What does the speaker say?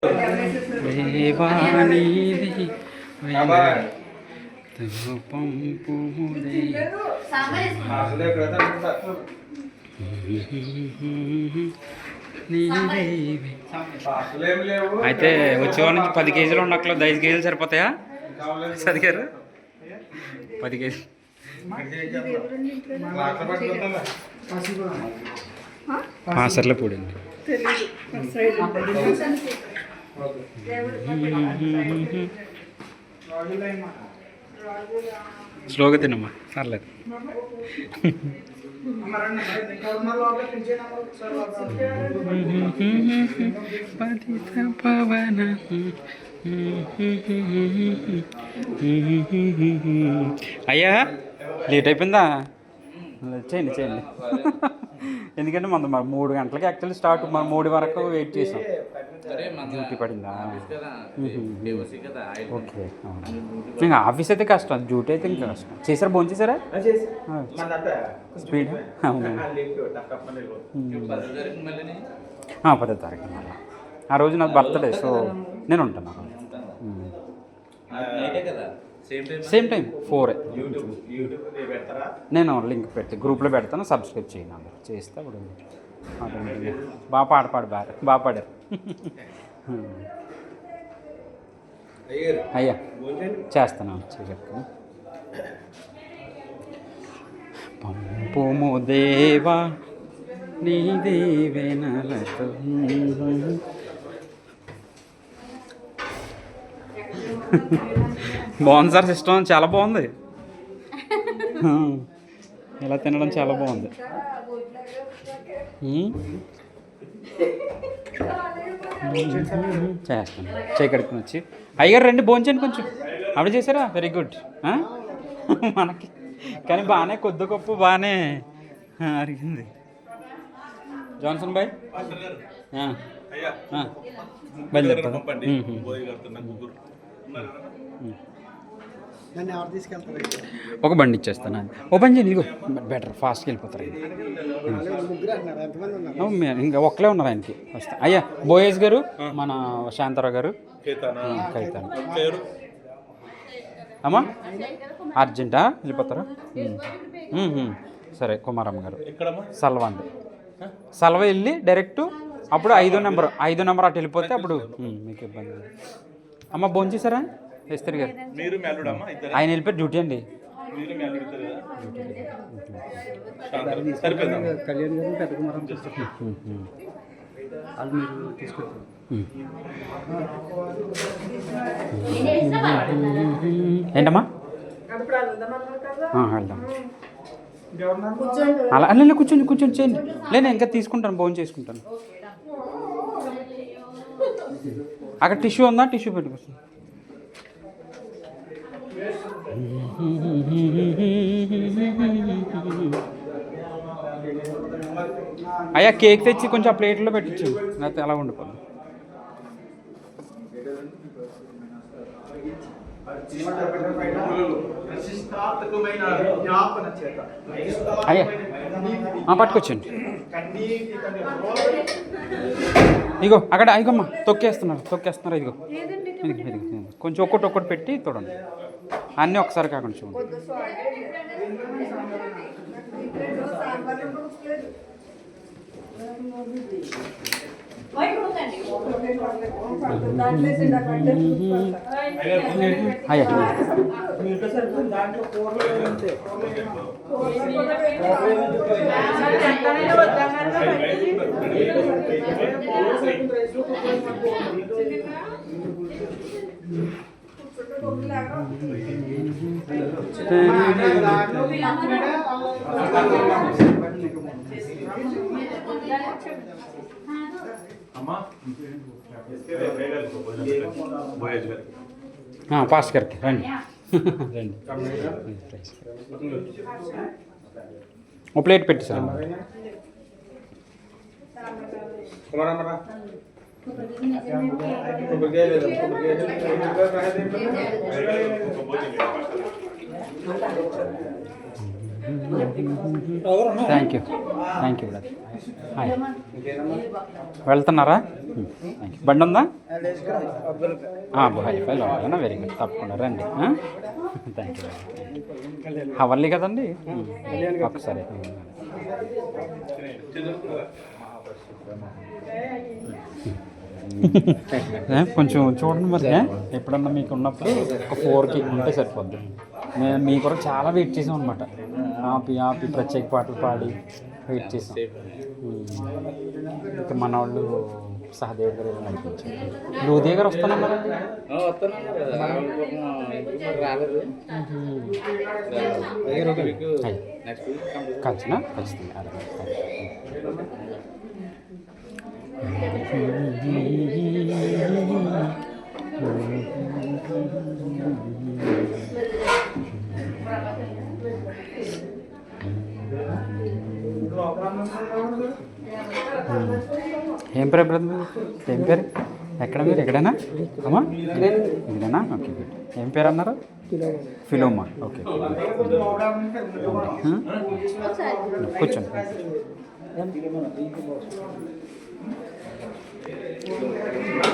దేవానీది పంపు అయితే వచ్చేవాళ్ళ నుంచి 10 కేజీలు ఉండక్కలేదు, 5 కేజీలు సరిపోతాయా సదిగారు? 10 కేజీలు పాసర్ల పూడండి. స్లోగా తినమ్మా, సర్లేదు. పతిత పవన అయ్యా లేట్ అయిపోయిందా? చేయండి చేయండి. ఎందుకంటే మనం 3 గంటలకి యాక్చువల్లీ స్టార్ట్, మనం 3 వరకు వెయిట్ చేసాం. డ్యూటీ పడిందా? ఓకే. ఇంకా ఆఫీస్ అయితే కష్టం, డ్యూటీ అయితే ఇంకా కష్టం. చేశారా? భోజనం చేశారా? స్పీడ్ అవును. 10వ తారీఖు మళ్ళీ ఆ రోజు నాకు బర్త్డే, సో నేను ఉంటాను. Same time 4. నేను లింక్ పెట్టి గ్రూప్లో పెడతాను, సబ్స్క్రైబ్ చేయండి. అందరూ చేస్తే అప్పుడు బాగా బాగా పాడారు. అయ్యా చేస్తాను, చేయకు. పంపుము దేవా నీ దేవేనలతో. బాగుంది సార్, సిస్టమ్ చాలా బాగుంది. ఇలా తినడం చాలా బాగుంది. చేస్తాను, చేయకడుకుని వచ్చి. అయ్యారు రండి భోంచేయండి కొంచెం. అప్పుడు చేశారా? Very good. మనకి కానీ బాగానే కొద్ది గొప్ప బాగానే అరిగింది. జాన్సన్ బాయ్ బయలుదేరుతాను. ఒక బండి ఇచ్చేస్తాను. ఓ పని చేయండి, ఇదిగో బెటర్, ఫాస్ట్గా వెళ్ళిపోతారు. ఇంకా ఒక్కలే ఉన్నారు ఆయనకి. వస్తా. అయ్యా బోయేష్ గారు, మన శాంతారావు గారు, కైతాను. అమ్మా అర్జెంటా వెళ్ళిపోతారా? సరే. కుమారమ్మ గారు సల్వ అండి. సల్వ వెళ్ళి డైరెక్ట్ అప్పుడు 5వ నెంబర్ అటు వెళ్ళిపోతే అప్పుడు మీకు ఇబ్బంది. అమ్మ భోజనం చేశారా? వేస్తారు గారు ఆయన వెళ్ళిపోయి డ్యూటీ అండి. కళ్యాణ్ గారు పెద్ద కుమారం వాళ్ళు మీరు తీసుకుంటారు. ఏంటమ్మా వెళ్దాం. అలా అలా కూర్చొని చేయండి. నేను ఇంకా తీసుకుంటాను, భోజనం చేసుకుంటాను. అక్కడ టిష్యూ ఉందా? టిష్యూ పెట్టుకొస్తాను. అయ్యా కేక్ తెచ్చి కొంచెం ఆ ప్లేట్లో పెట్టించు, లేకపోతే అలా ఉండిపోదు. అయ్యా పట్టుకొచ్చండి. ఇగో అక్కడ ఇగోమ్మా తొక్కేస్తున్నారు. ఇదిగో కొంచెం ఒక్కటి పెట్టి చూడండి. అన్నీ ఒకసారి కాకుండా చూడండి. పాస్ కరెక్ట్ రండి రండి. ఓ ప్లేట్ పెట్టి sir. Thank you brother. Hi, వెళ్తున్నారా? Thank you. బండి ఉందా? హైఫైలో ఉంటుందా? వెరీ గుడ్, తప్పకుండా రండి. Thank you. హవల్లి కదండి, ఒకసారి కొంచెం చూడండి మరి. ఎప్పుడన్నా మీకు ఉన్నప్పుడు ఒక 4కి ఉంటే సరిపోద్ది. మేము మీ కొరకు చాలా వెయిట్ చేసాం అనమాట. ఆపి ప్రత్యేక పాటలు పాడి వెయిట్ చేసాం. ఇంకా మన వాళ్ళు సహదేవ్ గారు నడిపించారు. లూదియా గారు వస్తానన్నారు. కలిసినా ఖచ్చితంగా. ఏం పేరు బ్రదర్? ఏం పేరు? ఎక్కడ మీరు? ఎక్కడైనా అమ్మా? ఇదేనా? Okay good. ఏం పేరు అన్నారు? ఫిలోమా. ఓకే, కూర్చోండి.